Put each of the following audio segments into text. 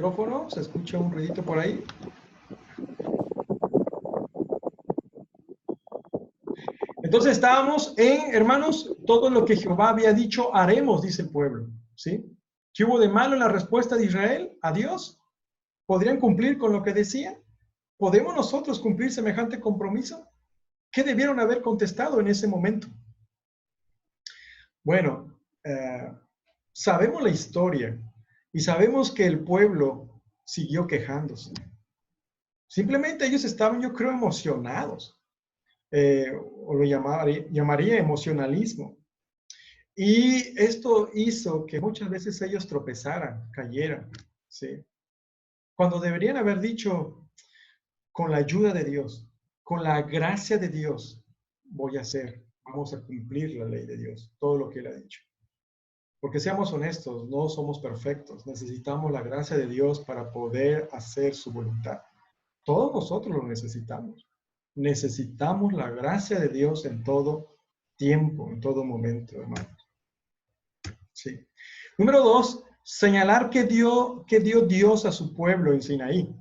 micrófono, se escucha un ruidito por ahí. Entonces estábamos en, hermanos, todo lo que Jehová había dicho haremos, dice el pueblo, ¿sí? ¿Qué hubo de malo en la respuesta de Israel a Dios? ¿Podrían cumplir con lo que decían? ¿Podemos nosotros cumplir semejante compromiso? ¿Qué debieron haber contestado en ese momento? Bueno, sabemos la historia y sabemos que el pueblo siguió quejándose. Simplemente ellos estaban, yo creo, emocionados. O lo llamaría emocionalismo. Y esto hizo que muchas veces ellos tropezaran, cayeran, ¿sí? Cuando deberían haber dicho, con la ayuda de Dios, con la gracia de Dios, voy a hacer, vamos a cumplir la ley de Dios, todo lo que Él ha dicho. Porque seamos honestos, no somos perfectos, necesitamos la gracia de Dios para poder hacer su voluntad. Todos nosotros lo necesitamos. Necesitamos la gracia de Dios en todo tiempo, en todo momento, hermanos. Sí. Número 2, señalar que dio Dios a su pueblo en Sinaí,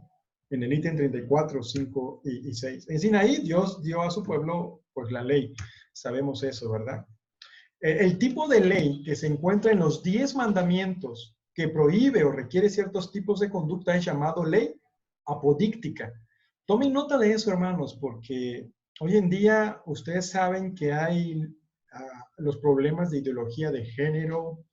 en el ítem 34, 5 y 6. En Sinaí Dios dio a su pueblo pues la ley. Sabemos eso, ¿verdad? El tipo de ley que se encuentra en los 10 mandamientos que prohíbe o requiere ciertos tipos de conducta es llamado ley apodíctica. Tomen nota de eso, hermanos, porque hoy en día ustedes saben que hay los problemas de ideología de género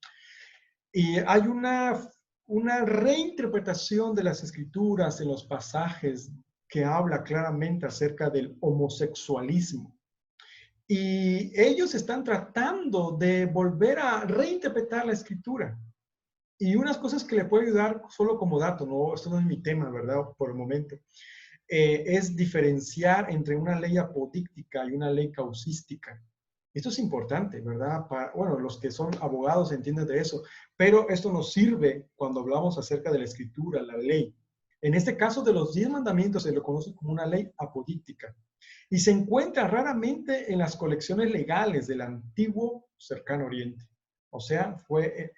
y hay una reinterpretación de las escrituras en los pasajes que habla claramente acerca del homosexualismo. Y ellos están tratando de volver a reinterpretar la escritura. Y unas cosas que le puedo ayudar solo como dato, no, esto no es mi tema, ¿verdad? Por el momento. Es diferenciar entre una ley apodíctica y una ley causística. Esto es importante, ¿verdad? Bueno, los que son abogados entienden de eso, pero esto nos sirve cuando hablamos acerca de la escritura, la ley. En este caso de los 10 mandamientos se lo conoce como una ley apodíctica y se encuentra raramente en las colecciones legales del antiguo cercano oriente. O sea,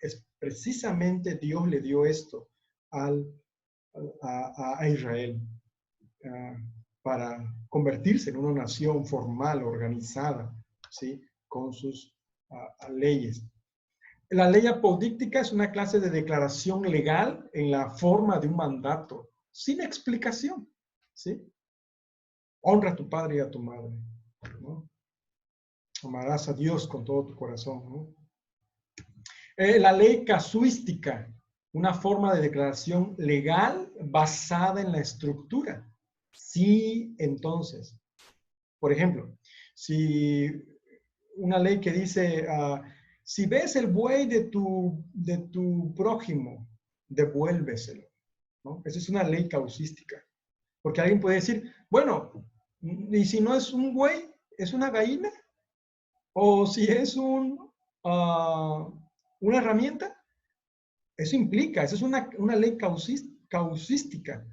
es precisamente Dios le dio esto a Israel para convertirse en una nación formal, organizada, ¿sí? Con sus leyes. La ley apodíctica es una clase de declaración legal en la forma de un mandato, sin explicación, ¿sí? Honra a tu padre y a tu madre, ¿no? Amarás a Dios con todo tu corazón, ¿no? La ley casuística, una forma de declaración legal basada en la estructura. Sí, entonces. Por ejemplo, si una ley que dice, si ves el buey de tu prójimo, devuélveselo, ¿no? Esa es una ley causística. Porque alguien puede decir, bueno, ¿y si no es un buey, es una gallina? ¿O si es una herramienta? Eso implica, esa es una ley casuística,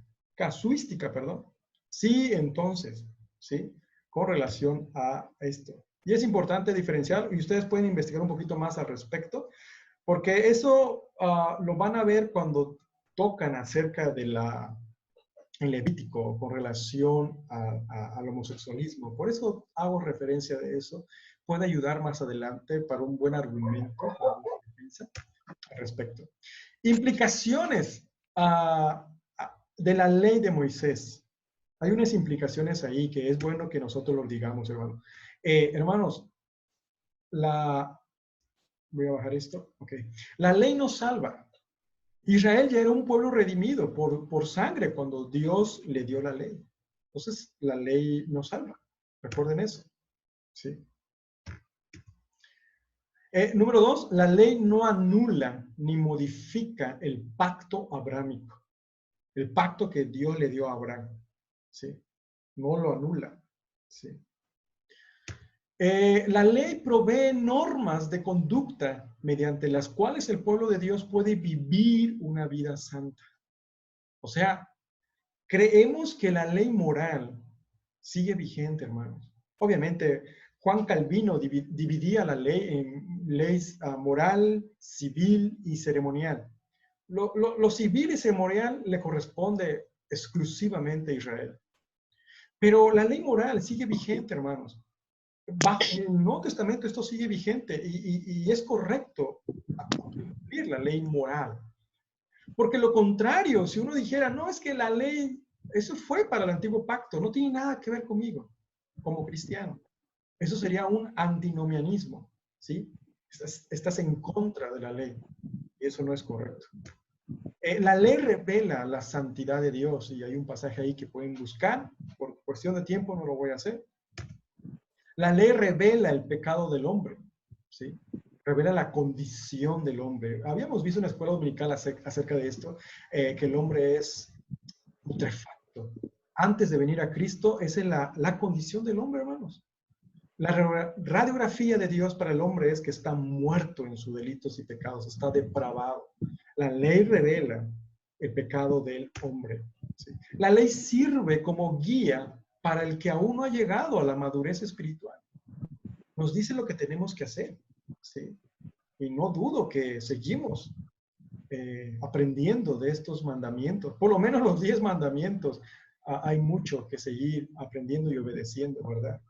perdón. Sí, entonces, ¿sí? Con relación a esto. Y es importante diferenciar, y ustedes pueden investigar un poquito más al respecto, porque eso lo van a ver cuando tocan acerca de en Levítico con relación al homosexualismo. Por eso hago referencia de eso. Puede ayudar más adelante para un buen argumento al respecto. Implicaciones de la ley de Moisés. Hay unas implicaciones ahí que es bueno que nosotros los digamos, hermano. Hermanos, voy a bajar esto. Ok. La ley nos salva. Israel ya era un pueblo redimido por sangre cuando Dios le dio la ley. Entonces, la ley nos salva. Recuerden eso. ¿Sí? Número 2, la ley no anula ni modifica el pacto abrámico. El pacto que Dios le dio a Abraham. ¿Sí? No lo anula. ¿Sí? La ley provee normas de conducta mediante las cuales el pueblo de Dios puede vivir una vida santa. O sea, creemos que la ley moral sigue vigente, hermanos. Obviamente, Juan Calvino dividía la ley en leyes moral, civil y ceremonial. Lo civil y ceremonial le corresponde exclusivamente a Israel. Pero la ley moral sigue vigente, hermanos. Bajo el Nuevo Testamento esto sigue vigente y es correcto cumplir la ley moral. Porque lo contrario, si uno dijera, no, es que la ley, eso fue para el antiguo pacto, no tiene nada que ver conmigo como cristiano. Eso sería un antinomianismo, ¿sí? Estás en contra de la ley y eso no es correcto. La ley revela la santidad de Dios y hay un pasaje ahí que pueden buscar. Por cuestión de tiempo no lo voy a hacer. La ley revela el pecado del hombre, ¿sí? Revela la condición del hombre. Habíamos visto en la escuela dominical acerca de esto, que el hombre es putrefacto. Antes de venir a Cristo, esa es la condición del hombre, hermanos. La radiografía de Dios para el hombre es que está muerto en sus delitos y pecados, está depravado. La ley revela el pecado del hombre. ¿Sí? La ley sirve como guía para el que aún no ha llegado a la madurez espiritual. Nos dice lo que tenemos que hacer. ¿Sí? Y no dudo que seguimos aprendiendo de estos mandamientos. Por lo menos los 10 mandamientos. Hay mucho que seguir aprendiendo y obedeciendo, ¿verdad?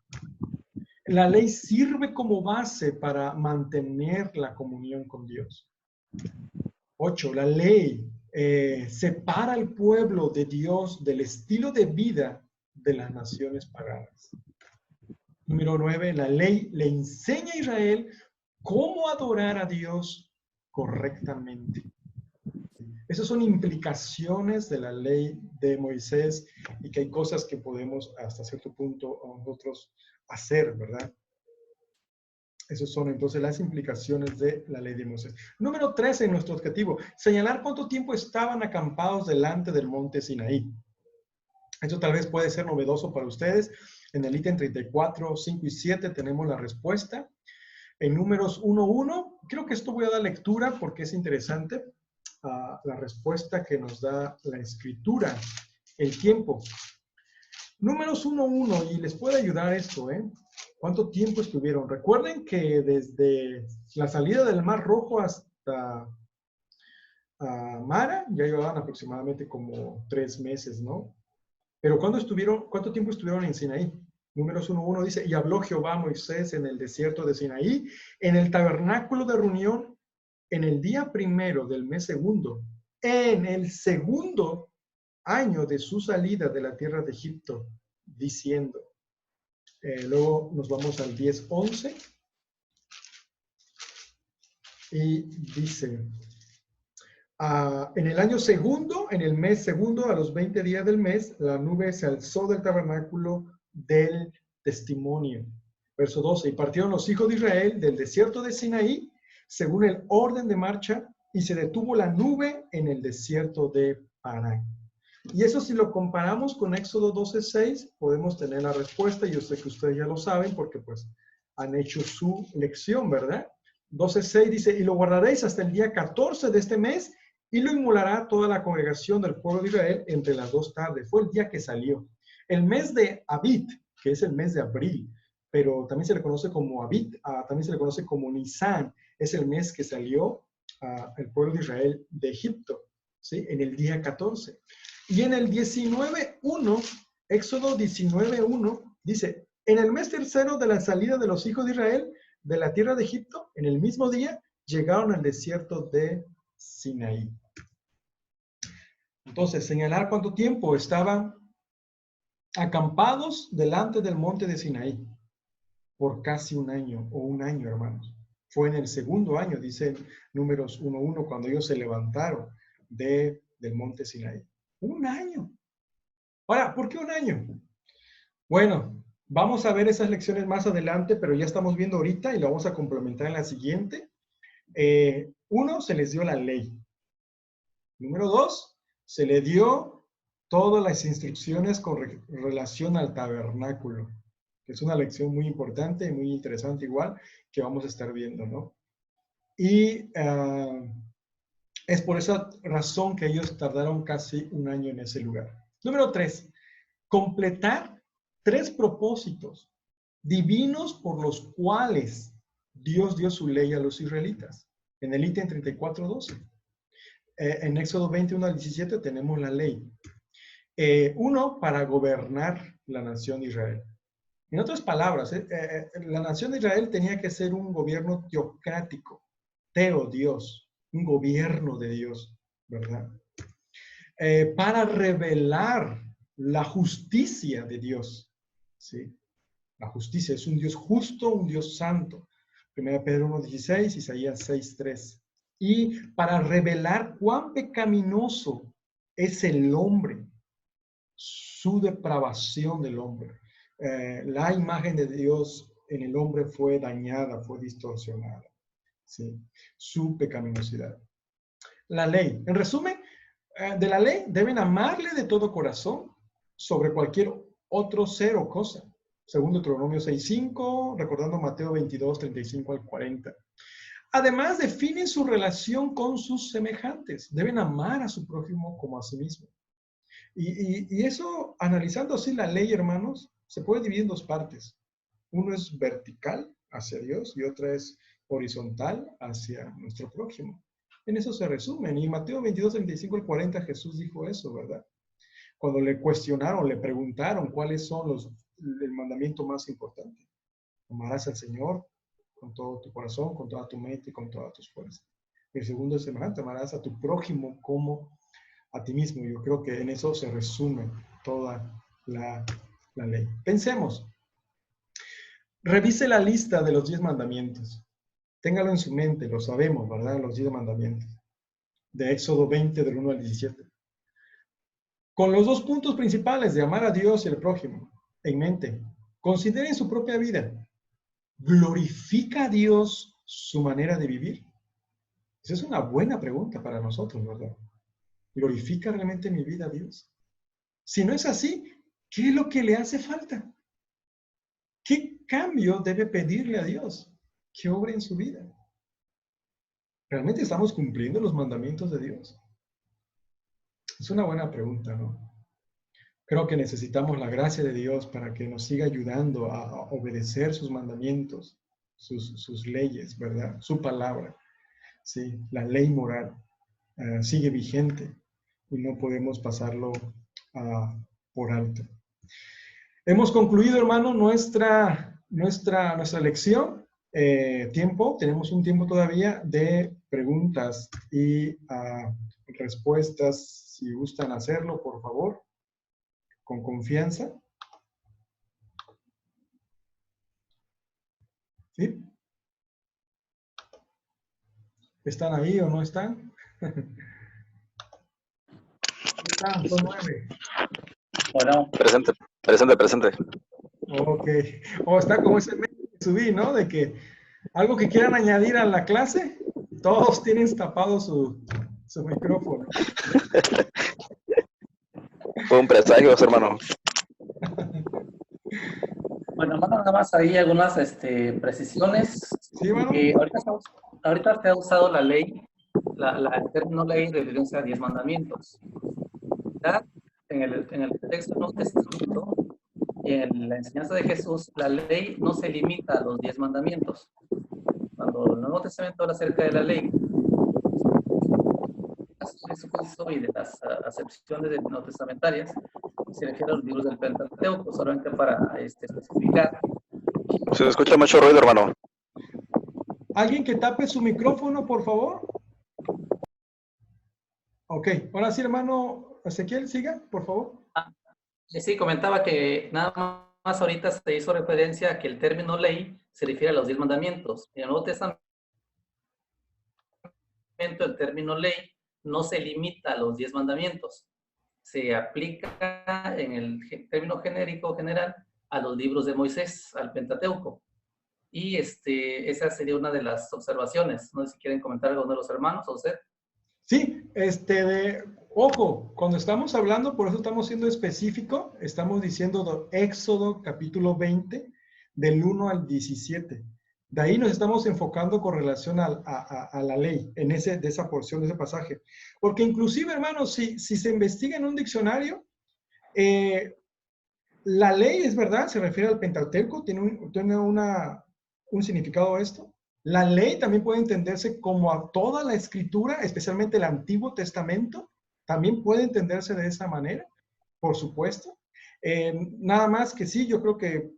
La ley sirve como base para mantener la comunión con Dios. 8. La ley separa al pueblo de Dios del estilo de vida de las naciones paganas. Número 9. La ley le enseña a Israel cómo adorar a Dios correctamente. Esas son implicaciones de la ley de Moisés y que hay cosas que podemos hasta cierto punto nosotros hacer, ¿verdad? Esas son entonces las implicaciones de la ley de Moisés. Número 13 en nuestro objetivo, señalar cuánto tiempo estaban acampados delante del monte Sinaí. Esto tal vez puede ser novedoso para ustedes. En el ítem 34, 5 y 7 tenemos la respuesta. En números 1:1, creo que esto voy a dar lectura porque es interesante. La respuesta que nos da la escritura, el tiempo. Números 1:1, y les puede ayudar esto, ¿eh? ¿Cuánto tiempo estuvieron? Recuerden que desde la salida del Mar Rojo hasta Mara, ya llevaban aproximadamente como 3 meses, ¿no? Pero ¿cuánto tiempo estuvieron en Sinaí? Números 1:1 dice, y habló Jehová a Moisés en el desierto de Sinaí, en el tabernáculo de reunión, en el día primero del mes segundo, en el segundo año de su salida de la tierra de Egipto, diciendo. Luego nos vamos al 10:11 y dice, en el año segundo, en el mes segundo, a los 20 días del mes, la nube se alzó del tabernáculo del testimonio. Verso 12, y partieron los hijos de Israel del desierto de Sinaí, según el orden de marcha, y se detuvo la nube en el desierto de Parán. Y eso si lo comparamos con Éxodo 12:6, podemos tener la respuesta. Yo sé que ustedes ya lo saben porque pues han hecho su lección, ¿verdad? 12:6 dice, y lo guardaréis hasta el día 14 de este mes, y lo inmolará toda la congregación del pueblo de Israel entre las 2 tardes. Fue el día que salió. El mes de Abit, que es el mes de abril, pero también se le conoce como Abit, también se le conoce como Nisan, es el mes que salió el pueblo de Israel de Egipto, ¿sí? En el día 14. Y en el 19:1, Éxodo 19:1, dice, en el mes tercero de la salida de los hijos de Israel de la tierra de Egipto, en el mismo día, llegaron al desierto de Sinaí. Entonces, señalar cuánto tiempo estaban acampados delante del monte de Sinaí. Por casi un año, o un año, hermanos. Fue en el segundo año, dice Números 1:1, cuando ellos se levantaron del monte Sinaí. Un año. Ahora, ¿por qué un año? Bueno, vamos a ver esas lecciones más adelante, pero ya estamos viendo ahorita y lo vamos a complementar en la siguiente. 1, se les dio la ley. Número 2, se le dio todas las instrucciones con relación al tabernáculo, que es una lección muy importante y muy interesante igual, que vamos a estar viendo, ¿no? Y es por esa razón que ellos tardaron casi un año en ese lugar. Número 3, completar 3 propósitos divinos por los cuales Dios dio su ley a los israelitas, en el ítem 34:12. en Éxodo 21 al 17 tenemos la ley. Uno, para gobernar la nación de Israel. En otras palabras, la nación de Israel tenía que ser un gobierno teocrático, Dios, un gobierno de Dios, ¿verdad? Para revelar la justicia de Dios, ¿sí? La justicia es un Dios justo, un Dios santo. 1 Pedro 1:16, Isaías 6:3. Y para revelar cuán pecaminoso es el hombre, su depravación del hombre. La imagen de Dios en el hombre fue dañada, fue distorsionada. ¿Sí? Su pecaminosidad. La ley. En resumen, de la ley deben amarle de todo corazón sobre cualquier otro ser o cosa. Según Deuteronomio 6:5, recordando Mateo 22:35 al 40. Además, definen su relación con sus semejantes. Deben amar a su prójimo como a sí mismo. Y eso, analizando así la ley, hermanos, se puede dividir en dos partes. Uno es vertical hacia Dios y otra es horizontal hacia nuestro prójimo. En eso se resumen. Y Mateo 22:35 al 40 Jesús dijo eso, ¿verdad? Cuando le cuestionaron, le preguntaron cuáles son el mandamiento más importante. Amarás al Señor con todo tu corazón, con toda tu mente y con todas tus fuerzas. El segundo es semejante, amarás a tu prójimo como a ti mismo. Yo creo que en eso se resume toda la ley. Pensemos. Revise la lista de los 10 mandamientos. Téngalo en su mente, lo sabemos, ¿verdad? Los 10 mandamientos. De Éxodo 20, del 1 al 17. Con los dos puntos principales de amar a Dios y al prójimo en mente, consideren su propia vida. ¿Glorifica a Dios su manera de vivir? Esa es una buena pregunta para nosotros, ¿verdad? ¿Glorifica realmente mi vida a Dios? Si no es así, ¿qué es lo que le hace falta? ¿Qué cambio debe pedirle a Dios que obre en su vida? ¿Realmente estamos cumpliendo los mandamientos de Dios? Es una buena pregunta, ¿no? Creo que necesitamos la gracia de Dios para que nos siga ayudando a obedecer sus mandamientos, sus leyes, ¿verdad? Su palabra. Sí, la ley moral sigue vigente y no podemos pasarlo por alto. Hemos concluido, hermano, nuestra lección. Tenemos un tiempo todavía de preguntas y respuestas. Si gustan hacerlo, por favor, con confianza. ¿Sí? ¿Están ahí o no están? ¿Están? Son 9. Bueno, Presente. Ok. O está como ese meme que subí, ¿no? De que algo que quieran añadir a la clase, todos tienen tapado su micrófono. Fue un presagio, hermano. bueno, nada más ahí algunas precisiones. ¿Sí, hermano? Ahorita se ha usado la ley, el término ley de referencia a 10 mandamientos. ¿Verdad? En el texto del Nuevo Testamento y en la enseñanza de Jesús, la ley no se limita a los 10 mandamientos. Cuando el Nuevo Testamento habla acerca de la ley, Jesucristo y de las acepciones neotestamentarias, se refiere a los libros del Pentateuco, solamente para especificar. Se escucha mucho ruido, hermano. ¿Alguien que tape su micrófono, por favor? Ok, ahora sí, hermano Ezequiel, siga, por favor. Sí, comentaba que nada más ahorita se hizo referencia a que el término ley se refiere a los 10 mandamientos. En el Nuevo Testamento, el término ley no se limita a los 10 mandamientos. Se aplica en el término genérico general a los libros de Moisés, al Pentateuco. Y esa sería una de las observaciones. No sé si quieren comentar algo de los hermanos o usted. Sí, ojo, cuando estamos hablando, por eso estamos siendo específico, estamos diciendo Éxodo capítulo 20, del 1 al 17. De ahí nos estamos enfocando con relación a la ley, de esa porción, de ese pasaje. Porque inclusive, hermanos, si se investiga en un diccionario, la ley, es verdad, se refiere al Pentateuco, tiene un significado esto, La ley también puede entenderse como a toda la escritura, especialmente el Antiguo Testamento, también puede entenderse de esa manera, por supuesto. Nada más que sí, yo creo que,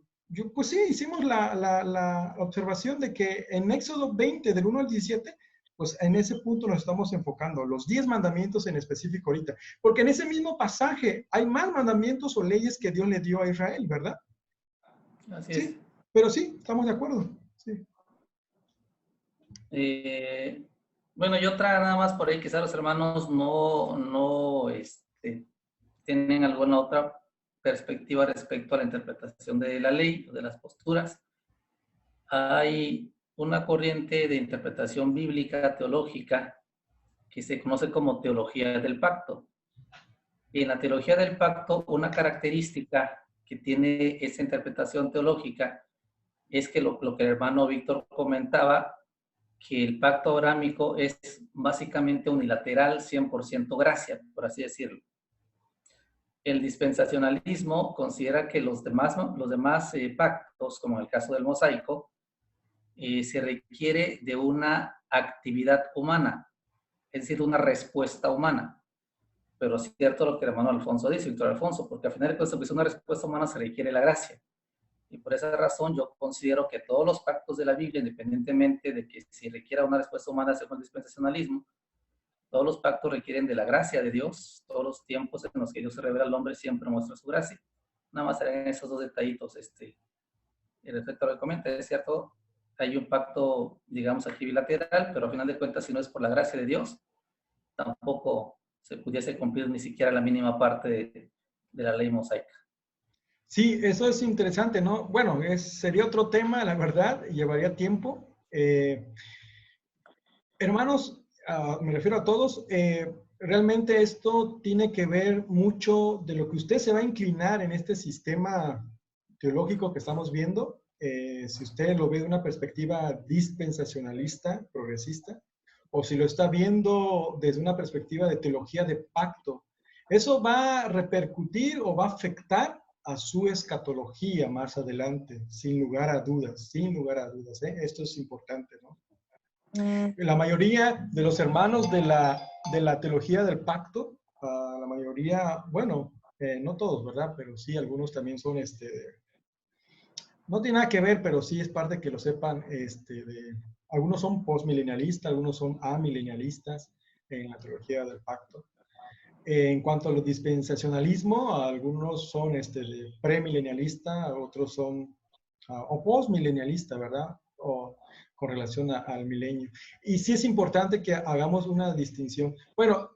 pues sí, hicimos la observación de que en Éxodo 20, del 1 al 17, pues en ese punto nos estamos enfocando, los 10 mandamientos en específico ahorita, porque en ese mismo pasaje hay más mandamientos o leyes que Dios le dio a Israel, ¿verdad? Así es. Sí, pero sí, estamos de acuerdo, sí. Bueno, y otra nada más por ahí, quizás los hermanos tienen alguna otra perspectiva respecto a la interpretación de la ley o de las posturas. Hay una corriente de interpretación bíblica, teológica, que se conoce como teología del pacto. Y en la teología del pacto, una característica que tiene esa interpretación teológica es que lo que el hermano Víctor comentaba, que el pacto abrámico es básicamente unilateral, 100% gracia, por así decirlo. El dispensacionalismo considera que los demás pactos, como en el caso del mosaico, se requiere de una actividad humana, es decir, una respuesta humana. Pero es cierto lo que el hermano Alfonso dice, Víctor Alfonso, porque al final de cuentas, pues, una respuesta humana se requiere la gracia. Y por esa razón yo considero que todos los pactos de la Biblia, independientemente de que si requiera una respuesta humana según el dispensacionalismo, todos los pactos requieren de la gracia de Dios. Todos los tiempos en los que Dios se revela al hombre siempre muestra su gracia. Nada más serán esos dos detallitos. Respecto a lo que comenta, es cierto, hay un pacto, digamos aquí bilateral, pero al final de cuentas, si no es por la gracia de Dios, tampoco se pudiese cumplir ni siquiera la mínima parte de la ley mosaica. Sí, eso es interesante, ¿no? Bueno, sería otro tema, la verdad, llevaría tiempo. Hermanos, me refiero a todos, realmente esto tiene que ver mucho de lo que usted se va a inclinar en este sistema teológico que estamos viendo. Si usted lo ve de una perspectiva dispensacionalista, progresista, o si lo está viendo desde una perspectiva de teología de pacto, eso va a repercutir o va a afectar a su escatología más adelante, sin lugar a dudas, sin lugar a dudas. Esto es importante, ¿no? La mayoría de los hermanos de la teología del pacto, la mayoría, bueno, no todos, ¿verdad? Pero sí, algunos también son, no tiene nada que ver, pero sí es parte que lo sepan, algunos son postmilenialistas, algunos son amilenialistas en la teología del pacto. En cuanto a los dispensacionalismo, algunos son premilenialista, otros son o postmilenialista, ¿verdad? O con relación al milenio. Y sí es importante que hagamos una distinción. Bueno,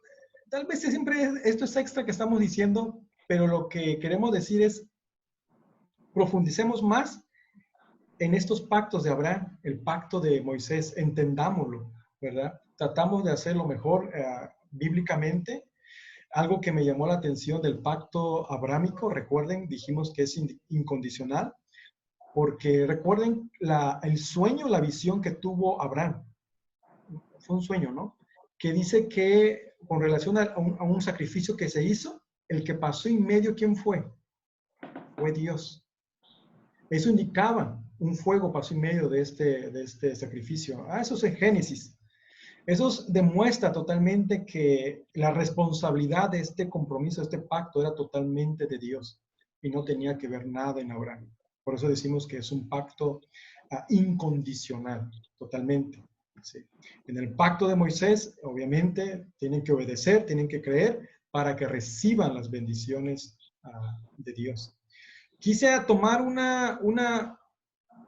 tal vez siempre esto es extra que estamos diciendo, pero lo que queremos decir es profundicemos más en estos pactos de Abraham, el pacto de Moisés, entendámoslo, ¿verdad? Tratamos de hacerlo mejor bíblicamente. Algo que me llamó la atención del pacto abrámico, recuerden, dijimos que es incondicional, porque recuerden el sueño, la visión que tuvo Abraham. Fue un sueño, ¿no? Que dice que con relación a un sacrificio que se hizo, el que pasó en medio, ¿quién fue? Fue Dios. Eso indicaba un fuego pasó en medio de este sacrificio. Eso es en Génesis. Eso demuestra totalmente que la responsabilidad de este compromiso, de este pacto, era totalmente de Dios y no tenía que ver nada en Abraham. Por eso decimos que es un pacto incondicional, totalmente. Sí. En el pacto de Moisés, obviamente, tienen que obedecer, tienen que creer para que reciban las bendiciones de Dios. Quise tomar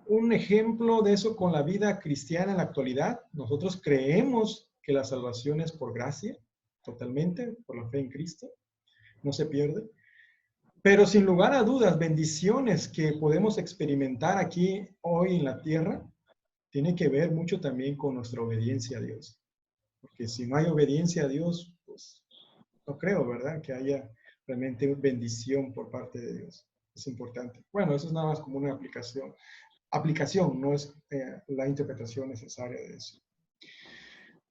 un ejemplo de eso con la vida cristiana en la actualidad. Nosotros creemos que la salvación es por gracia, totalmente, por la fe en Cristo, no se pierde. Pero sin lugar a dudas, bendiciones que podemos experimentar aquí hoy en la tierra, tiene que ver mucho también con nuestra obediencia a Dios. Porque si no hay obediencia a Dios, pues no creo, ¿verdad? Que haya realmente bendición por parte de Dios. Es importante. Bueno, eso es nada más como una aplicación, no es la interpretación necesaria de eso.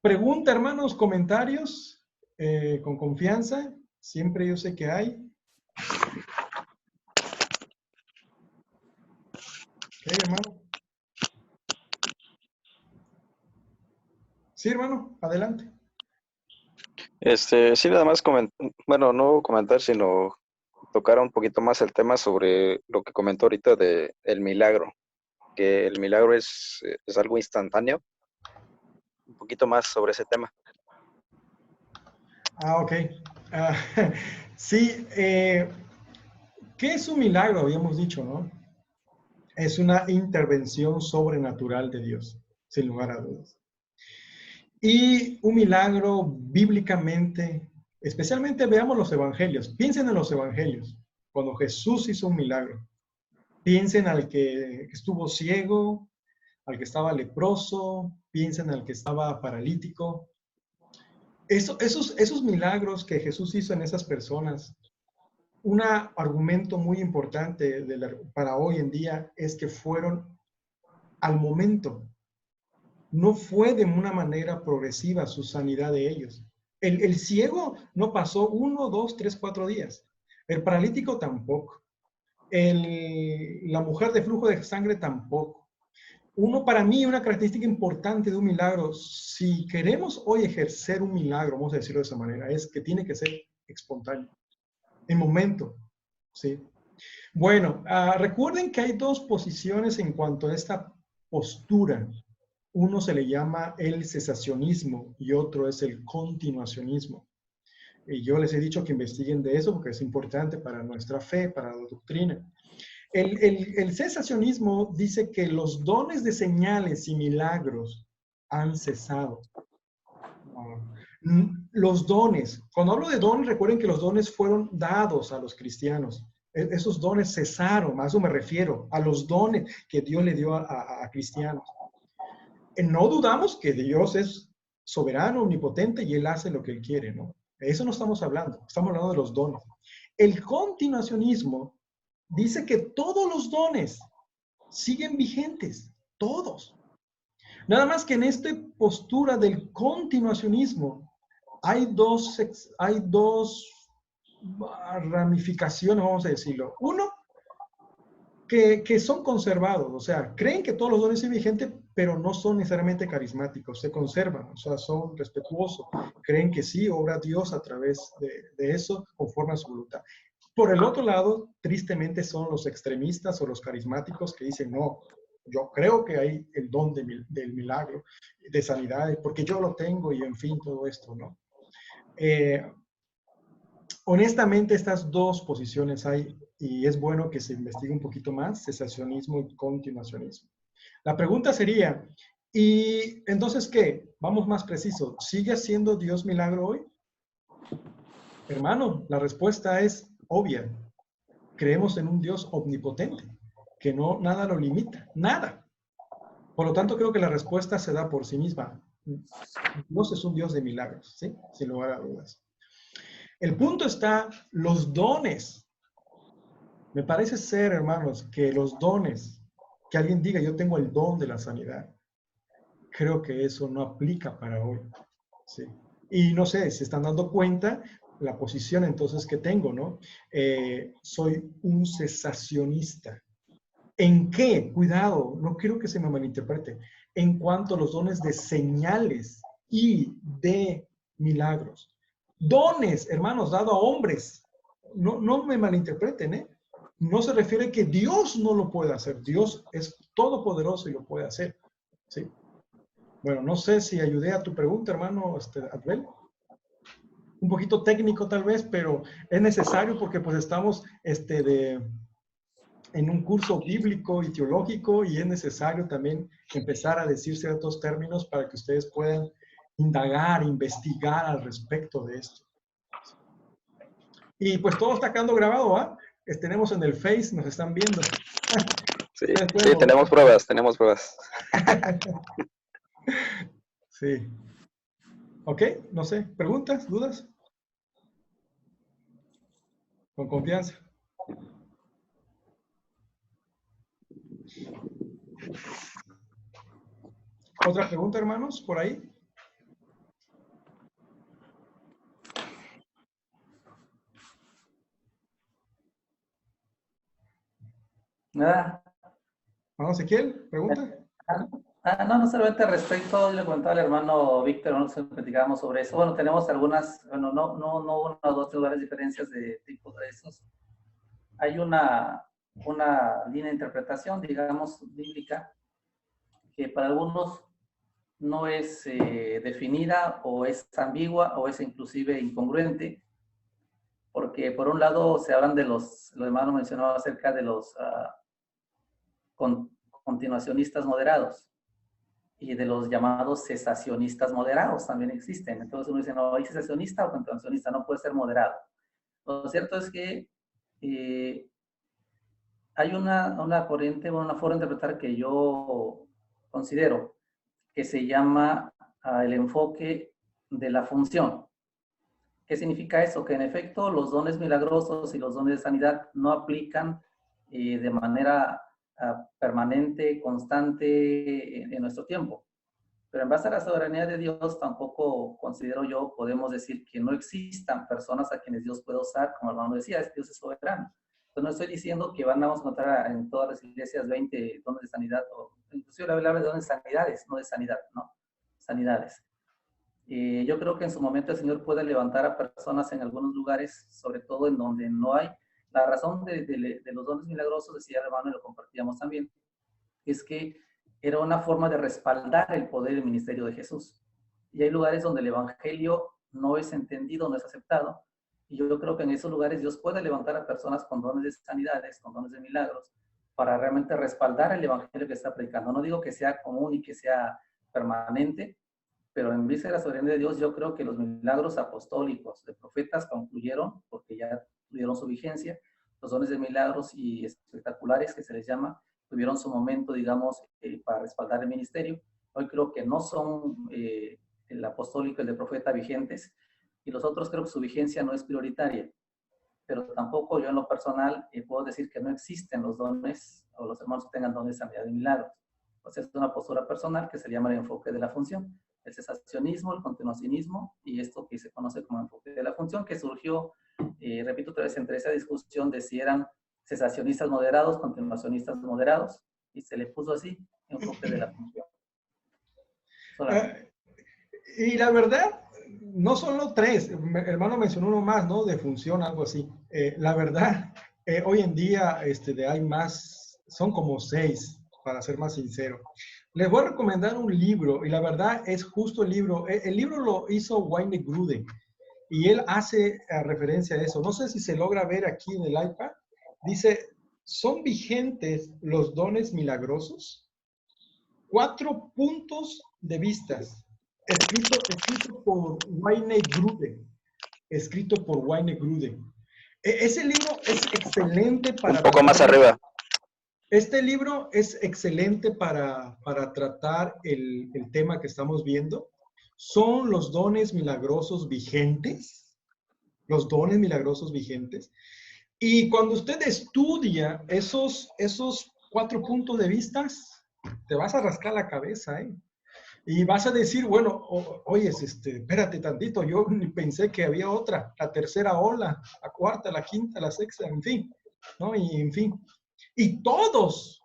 Pregunta, hermanos, comentarios, con confianza. Siempre yo sé que hay. Ok, hermano. Sí, hermano, adelante. Sí, nada más bueno, no comentar, sino tocar un poquito más el tema sobre lo que comentó ahorita de el milagro, que el milagro es algo instantáneo. Un poquito más sobre ese tema. Ok. Ah, sí, ¿qué es un milagro? Habíamos dicho, ¿no? Es una intervención sobrenatural de Dios, sin lugar a dudas. Y un milagro bíblicamente, especialmente veamos los evangelios. Piensen en los evangelios, cuando Jesús hizo un milagro. Piensen al que estuvo ciego, al que estaba leproso, piensen al que estaba paralítico. Esos milagros que Jesús hizo en esas personas, un argumento muy importante para hoy en día es que fueron al momento. No fue de una manera progresiva su sanidad de ellos. El ciego no pasó 1, 2, 3, 4 días. El paralítico tampoco. La mujer de flujo de sangre tampoco. Para mí, una característica importante de un milagro, si queremos hoy ejercer un milagro, vamos a decirlo de esa manera, es que tiene que ser espontáneo, en momento, ¿sí? Bueno, recuerden que hay dos posiciones en cuanto a esta postura. Uno se le llama el cesacionismo y otro es el continuacionismo. Y yo les he dicho que investiguen de eso porque es importante para nuestra fe, para la doctrina. El cesacionismo dice que los dones de señales y milagros han cesado. Los dones, cuando hablo de dones, recuerden que los dones fueron dados a los cristianos. Esos dones cesaron, a eso me refiero, a los dones que Dios le dio a cristianos. No dudamos que Dios es soberano, omnipotente y Él hace lo que Él quiere, ¿no? De eso no estamos hablando de los dones. El continuacionismo dice que todos los dones siguen vigentes, todos. Nada más que en esta postura del continuacionismo hay dos ramificaciones, vamos a decirlo. Uno, que son conservados, o sea, creen que todos los dones son vigentes, pero no son necesariamente carismáticos, se conservan, o sea, son respetuosos, creen que sí, obra Dios a través de eso, conforme a su voluntad. Por el otro lado, tristemente son los extremistas o los carismáticos que dicen, no, yo creo que hay el don del milagro, de sanidad, porque yo lo tengo y en fin, todo esto, ¿no? Honestamente, estas dos posiciones hay y es bueno que se investigue un poquito más, cesacionismo y continuacionismo. La pregunta sería, ¿y entonces qué? Vamos más preciso, ¿sigue haciendo Dios milagro hoy? Hermano, la respuesta es obvia. Creemos en un Dios omnipotente, que no nada lo limita, nada. Por lo tanto, creo que la respuesta se da por sí misma. Dios es un Dios de milagros, ¿sí? Sin lugar a dudas. El punto está, los dones. Me parece ser, hermanos, que los dones, que alguien diga, yo tengo el don de la sanidad, creo que eso no aplica para hoy, ¿sí? Y no sé, se están dando cuenta la posición entonces que tengo, ¿no? Soy un cesacionista. ¿En qué? Cuidado, no quiero que se me malinterprete. En cuanto a los dones de señales y de milagros. Dones, hermanos, dado a hombres. No me malinterpreten, ¿eh? No se refiere a que Dios no lo puede hacer. Dios es todopoderoso y lo puede hacer. ¿Sí? Bueno, no sé si ayudé a tu pregunta, hermano Adbel. Un poquito técnico tal vez, pero es necesario porque pues estamos en un curso bíblico y teológico y es necesario también empezar a decir ciertos términos para que ustedes puedan indagar, investigar al respecto de esto. Y pues todo está quedando grabado, ¿ah? Tenemos en el Face, nos están viendo. Sí, sí, tenemos pruebas, tenemos pruebas. Sí. Ok, no sé, ¿preguntas, dudas? Con confianza. ¿Otra pregunta, hermanos, por ahí? Nada. Vamos, Ezequiel, pregunta. No, no solamente respecto, yo le comentaba al hermano Víctor, ¿no? Que platicábamos sobre eso. Bueno, tenemos algunas, bueno, no una o dos lugares diferencias de tipo de esos. Hay una línea de interpretación, digamos, bíblica, que para algunos no es definida o es ambigua o es inclusive incongruente, porque por un lado se hablan de lo hermano mencionaba acerca de los continuacionistas moderados y de los llamados cesacionistas moderados también existen. Entonces uno dice, no, ¿hay cesacionista o continuacionista? No puede ser moderado. Lo cierto es que hay una corriente, una forma de interpretar que yo considero que se llama el enfoque de la función. ¿Qué significa eso? Que en efecto los dones milagrosos y los dones de sanidad no aplican de manera permanente, constante en nuestro tiempo. Pero en base a la soberanía de Dios, tampoco considero yo, podemos decir que no existan personas a quienes Dios pueda usar, como el hermano decía, Dios es soberano. Entonces no estoy diciendo que vamos a encontrar en todas las iglesias 20 dones de sanidad, o inclusive la habla de dones de sanidades, no de sanidad, no, sanidades. Yo creo que en su momento el Señor puede levantar a personas en algunos lugares, sobre todo en donde no hay. La razón de los dones milagrosos, decía el hermano, y lo compartíamos también, es que era una forma de respaldar el poder del ministerio de Jesús. Y hay lugares donde el evangelio no es entendido, no es aceptado. Y yo creo que en esos lugares Dios puede levantar a personas con dones de sanidades, con dones de milagros, para realmente respaldar el evangelio que está predicando. No digo que sea común y que sea permanente, pero en vista de la soberanía de Dios, yo creo que los milagros apostólicos de profetas concluyeron, porque ya tuvieron su vigencia. Los dones de milagros y espectaculares, que se les llama, tuvieron su momento, digamos, para respaldar el ministerio. Hoy creo que no son el apostólico, el de profeta vigentes, y los otros creo que su vigencia no es prioritaria. Pero tampoco yo en lo personal puedo decir que no existen los dones o los hermanos que tengan dones de sanidad y milagros. Entonces es una postura personal que se llama el enfoque de la función. El cesacionismo, el continuacionismo y esto que se conoce como enfoque de la función, que surgió, repito otra vez, entre esa discusión de si eran cesacionistas moderados, continuacionistas moderados, y se le puso así, enfoque de la función. Y la verdad, no solo tres, hermano mencionó uno más, ¿no? De función, algo así. La verdad, hoy en día hay más, son como 6, para ser más sincero. Les voy a recomendar un libro, y la verdad es justo el libro. El libro lo hizo Wayne Grudem, y él hace referencia a eso. No sé si se logra ver aquí en el iPad. Dice, ¿son vigentes los dones milagrosos? 4 puntos de vistas. Escrito por Wayne Grudem. Escrito por Wayne Grudem. Ese libro es excelente para... Un poco más arriba. Este libro es excelente para tratar el tema que estamos viendo. Son los dones milagrosos vigentes. Los dones milagrosos vigentes. Y cuando usted estudia esos 4 puntos de vista, te vas a rascar la cabeza, ¿eh? Y vas a decir, bueno, oye, espérate tantito, yo ni pensé que había otra, la tercera ola, la cuarta, la quinta, la sexta, en fin, ¿no? Y en fin. Y todos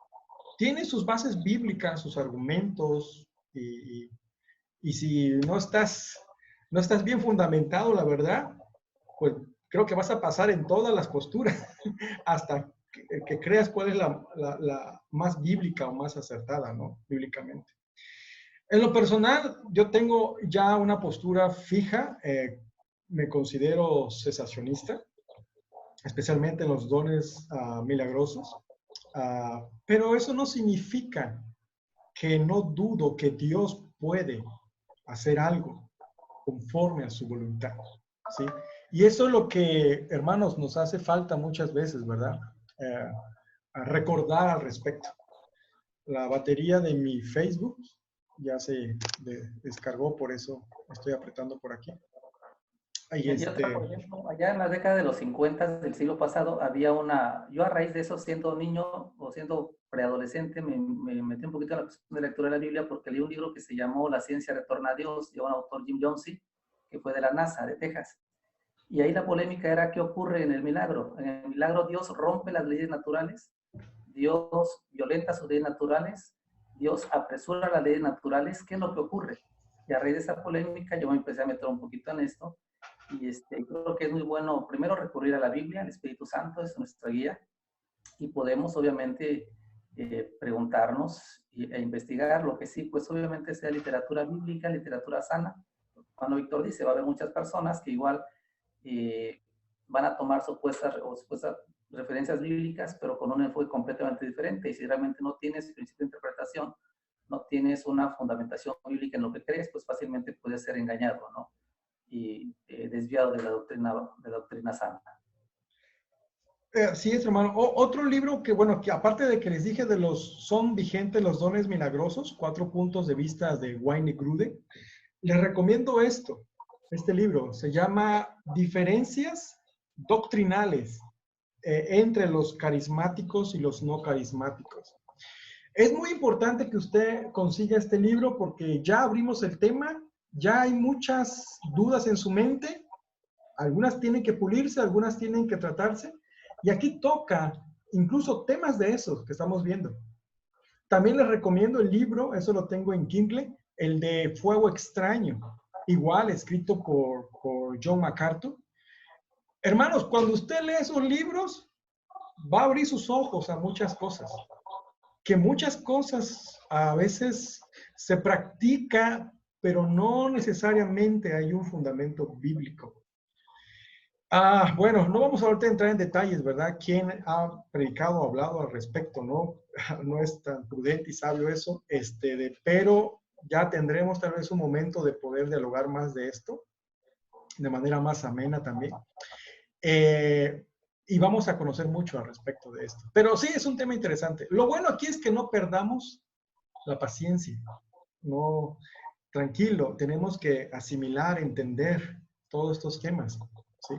tienen sus bases bíblicas, sus argumentos, y si no estás bien fundamentado, la verdad, pues creo que vas a pasar en todas las posturas hasta que creas cuál es la más bíblica o más acertada, ¿no? Bíblicamente. En lo personal, yo tengo ya una postura fija, me considero cesacionista, especialmente en los dones milagrosos, pero eso no significa que no dudo que Dios puede hacer algo conforme a su voluntad, ¿sí? Y eso es lo que, hermanos, nos hace falta muchas veces, ¿verdad? Recordar al respecto. La batería de mi Facebook ya se descargó, por eso estoy apretando por aquí. Ahí Y otra, por ejemplo, allá en la década de los 50 del siglo pasado había yo a raíz de eso, siendo niño o siendo preadolescente, me metí un poquito en la cuestión de lectura de la Biblia porque leí un libro que se llamó La ciencia retorna a Dios, de un autor, Jim Jonesy, que fue de la NASA, de Texas. Y ahí la polémica era qué ocurre en el milagro. En el milagro Dios rompe las leyes naturales, Dios violenta sus leyes naturales, Dios apresura las leyes naturales, ¿qué es lo que ocurre? Y a raíz de esa polémica yo me empecé a meter un poquito en esto y creo que es muy bueno primero recurrir a la Biblia, al Espíritu Santo es nuestra guía y podemos obviamente preguntarnos e investigar lo que sí, pues obviamente sea literatura bíblica, literatura sana. Cuando Víctor dice, va a haber muchas personas que igual van a tomar supuestas referencias bíblicas, pero con un enfoque completamente diferente. Y si realmente no tienes principio de interpretación, no tienes una fundamentación bíblica en lo que crees, pues fácilmente puedes ser engañado, ¿no? Y desviado de la doctrina sana. Sí, es, hermano. Otro libro que, bueno, que aparte de que les dije de son vigentes los dones milagrosos, 4 puntos de vista de Wayne Grudem, les recomiendo este libro. Se llama Diferencias Doctrinales entre los carismáticos y los no carismáticos. Es muy importante que usted consiga este libro porque ya abrimos el tema, ya hay muchas dudas en su mente, algunas tienen que pulirse, algunas tienen que tratarse, y aquí toca incluso temas de esos que estamos viendo. También les recomiendo el libro, eso lo tengo en Kindle, el de Fuego Extraño, igual escrito por John MacArthur. Hermanos, cuando usted lee esos libros, va a abrir sus ojos a muchas cosas, que muchas cosas a veces se practica, pero no necesariamente hay un fundamento bíblico. Bueno, no vamos ahorita a entrar en detalles, ¿verdad? ¿Quién ha predicado o hablado al respecto? No, no es tan prudente y sabio eso, pero ya tendremos tal vez un momento de poder dialogar más de esto, de manera más amena también. Y vamos a conocer mucho al respecto de esto. Pero sí, es un tema interesante. Lo bueno aquí es que no perdamos la paciencia. No, tranquilo, tenemos que asimilar, entender todos estos temas, ¿sí?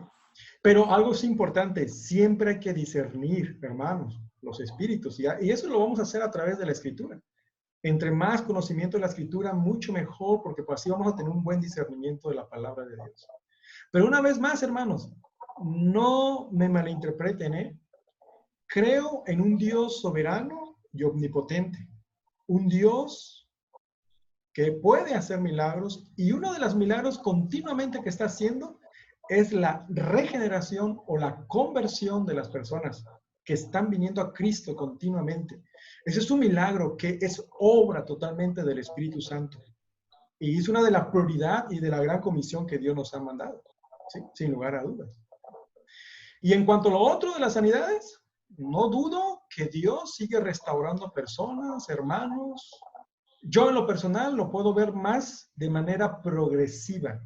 Pero algo es importante, siempre hay que discernir, hermanos, los espíritus. Y eso lo vamos a hacer a través de la escritura. Entre más conocimiento de la escritura, mucho mejor, porque pues así vamos a tener un buen discernimiento de la palabra de Dios. Pero una vez más, hermanos, no me malinterpreten, ¿eh? Creo en un Dios soberano y omnipotente. Un Dios que puede hacer milagros y uno de los milagros continuamente que está haciendo es la regeneración o la conversión de las personas que están viniendo a Cristo continuamente. Ese es un milagro que es obra totalmente del Espíritu Santo. Y es una de las prioridades y de la gran comisión que Dios nos ha mandado, ¿sí? Sin lugar a dudas. Y en cuanto a lo otro de las sanidades, no dudo que Dios sigue restaurando personas, hermanos. Yo en lo personal lo puedo ver más de manera progresiva,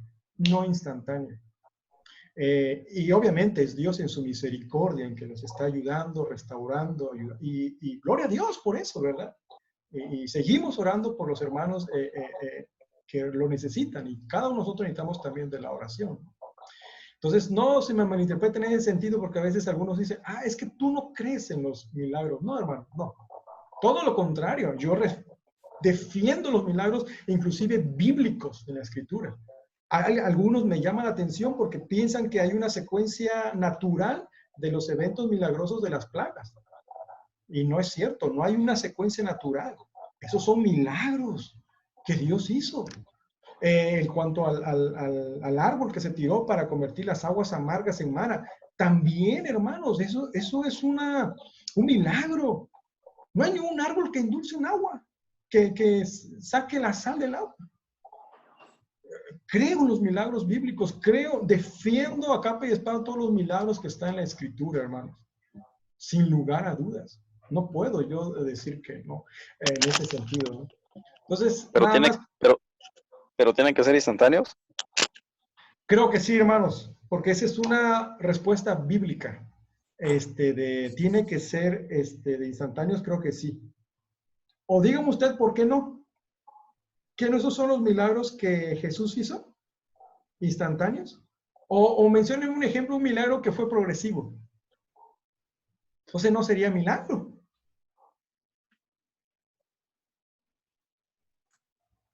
no instantánea. Y obviamente es Dios en su misericordia en que nos está ayudando, restaurando, y gloria a Dios por eso, ¿verdad? Y seguimos orando por los hermanos que lo necesitan, y cada uno de nosotros necesitamos también de la oración. Entonces, no se me malinterpreten en ese sentido, porque a veces algunos dicen, es que tú no crees en los milagros. No, hermano, no. Todo lo contrario, yo defiendo los milagros, inclusive bíblicos en la Escritura. Algunos me llaman la atención porque piensan que hay una secuencia natural de los eventos milagrosos de las plagas. Y no es cierto, no hay una secuencia natural. Esos son milagros que Dios hizo. En cuanto al árbol que se tiró para convertir las aguas amargas en mana, también, hermanos, eso es un milagro. No hay ningún árbol que endulce un agua, que saque la sal del agua. Creo en los milagros bíblicos, defiendo a capa y espada todos los milagros que están en la Escritura, hermanos. Sin lugar a dudas. No puedo yo decir que no, en ese sentido, ¿no? Entonces, pero tienen que ser instantáneos. Creo que sí, hermanos, porque esa es una respuesta bíblica. Tiene que ser de instantáneos, creo que sí. O dígame usted, ¿por qué no? ¿Que no esos son los milagros que Jesús hizo? ¿Instantáneos? O mencionen un ejemplo, un milagro que fue progresivo. Entonces no sería milagro.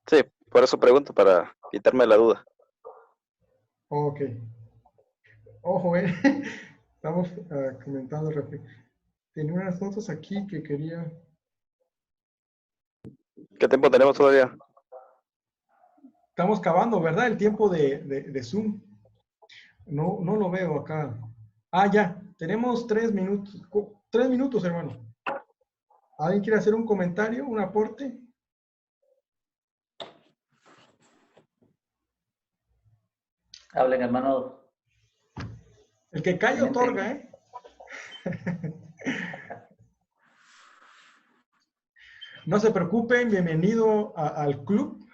Sí, por eso pregunto, para quitarme la duda. Ok. Ojo, estamos comentando. Tenía unas notas aquí que quería... ¿Qué tiempo tenemos todavía? Estamos acabando, ¿verdad? El tiempo de Zoom. No, no lo veo acá. Ah, ya. Tenemos 3 minutos. 3 minutos, hermano. ¿Alguien quiere hacer un comentario, un aporte? Hablen, hermano. El que calla otorga, ¿eh? No se preocupen, bienvenido al club,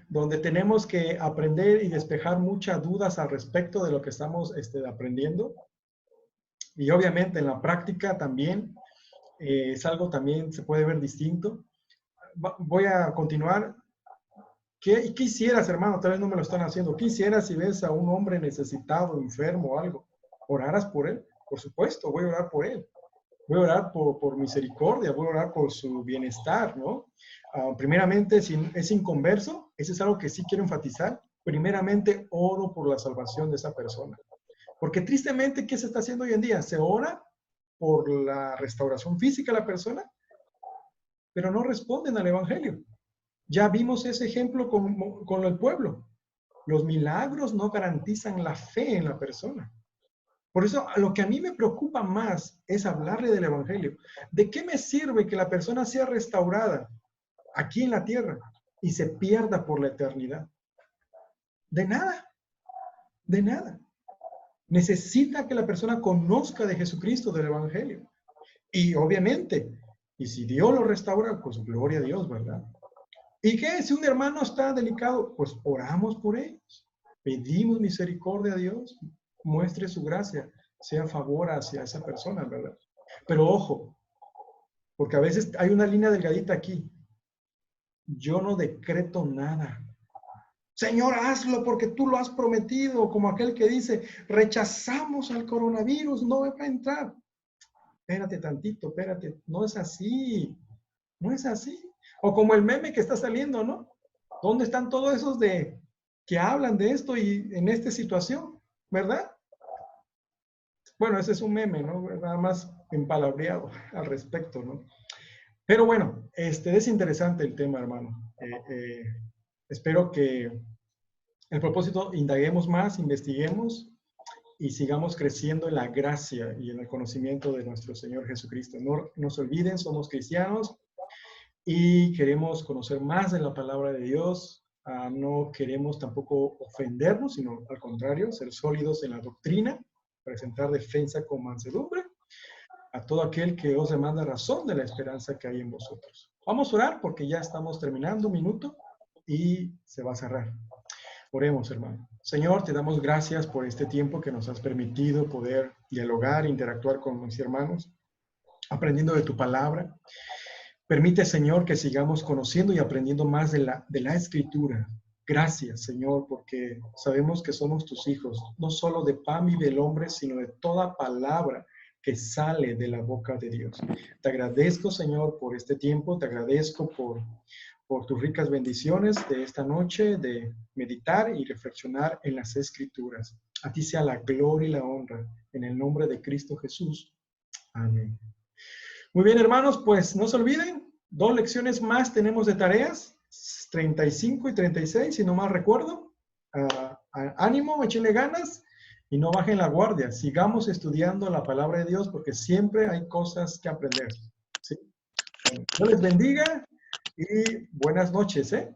donde tenemos que aprender y despejar muchas dudas al respecto de lo que estamos aprendiendo. Y obviamente en la práctica también es algo también se puede ver distinto. Voy a continuar. ¿Qué quisieras, hermano? Tal vez no me lo están haciendo. ¿Qué quisieras si ves a un hombre necesitado, enfermo o algo? ¿Oraras por él? Por supuesto, voy a orar por él. Voy a orar por misericordia, voy a orar por su bienestar, ¿no? Primeramente, si es inconverso, eso es algo que sí quiero enfatizar. Primeramente, oro por la salvación de esa persona. Porque tristemente, ¿qué se está haciendo hoy en día? Se ora por la restauración física de la persona, pero no responden al evangelio. Ya vimos ese ejemplo con el pueblo. Los milagros no garantizan la fe en la persona. Por eso, lo que a mí me preocupa más es hablarle del evangelio. ¿De qué me sirve que la persona sea restaurada aquí en la tierra y se pierda por la eternidad? De nada, de nada. Necesita que la persona conozca de Jesucristo, del evangelio. Y obviamente, y si Dios lo restaura, pues gloria a Dios, ¿verdad? ¿Y qué? Si un hermano está delicado, pues oramos por ellos. Pedimos misericordia a Dios, muestre su gracia, sea a favor hacia esa persona, ¿verdad? Pero ojo, porque a veces hay una línea delgadita aquí. Yo no decreto nada. Señor, hazlo porque tú lo has prometido, como aquel que dice, rechazamos al coronavirus, no va a entrar. Espérate tantito, espérate, no es así, no es así. O como el meme que está saliendo, ¿no? ¿Dónde están todos esos que hablan de esto y en esta situación, verdad? Bueno, ese es un meme, ¿no? Nada más empalabreado al respecto, ¿no? Pero bueno, es interesante el tema, hermano. Espero que el propósito indaguemos más, investiguemos y sigamos creciendo en la gracia y en el conocimiento de nuestro Señor Jesucristo. No se olviden, somos cristianos y queremos conocer más de la palabra de Dios. No queremos tampoco ofendernos, sino al contrario, ser sólidos en la doctrina, presentar defensa con mansedumbre a todo aquel que os demanda razón de la esperanza que hay en vosotros. Vamos a orar porque ya estamos terminando un minuto y se va a cerrar. Oremos, hermano. Señor, te damos gracias por este tiempo que nos has permitido poder dialogar, interactuar con mis hermanos, aprendiendo de tu palabra. Permite, Señor, que sigamos conociendo y aprendiendo más de la Escritura. Gracias, Señor, porque sabemos que somos tus hijos, no solo de pan vive el hombre, sino de toda palabra que sale de la boca de Dios. Te agradezco, Señor, por este tiempo, te agradezco por tus ricas bendiciones de esta noche, de meditar y reflexionar en las Escrituras. A ti sea la gloria y la honra, en el nombre de Cristo Jesús. Amén. Muy bien, hermanos, pues no se olviden, 2 lecciones más tenemos de tareas, 35 y 36, si no mal recuerdo. Ánimo, échenle ganas y no bajen la guardia. Sigamos estudiando la palabra de Dios porque siempre hay cosas que aprender. ¿Sí? Bueno, Dios les bendiga y buenas noches, ¿eh?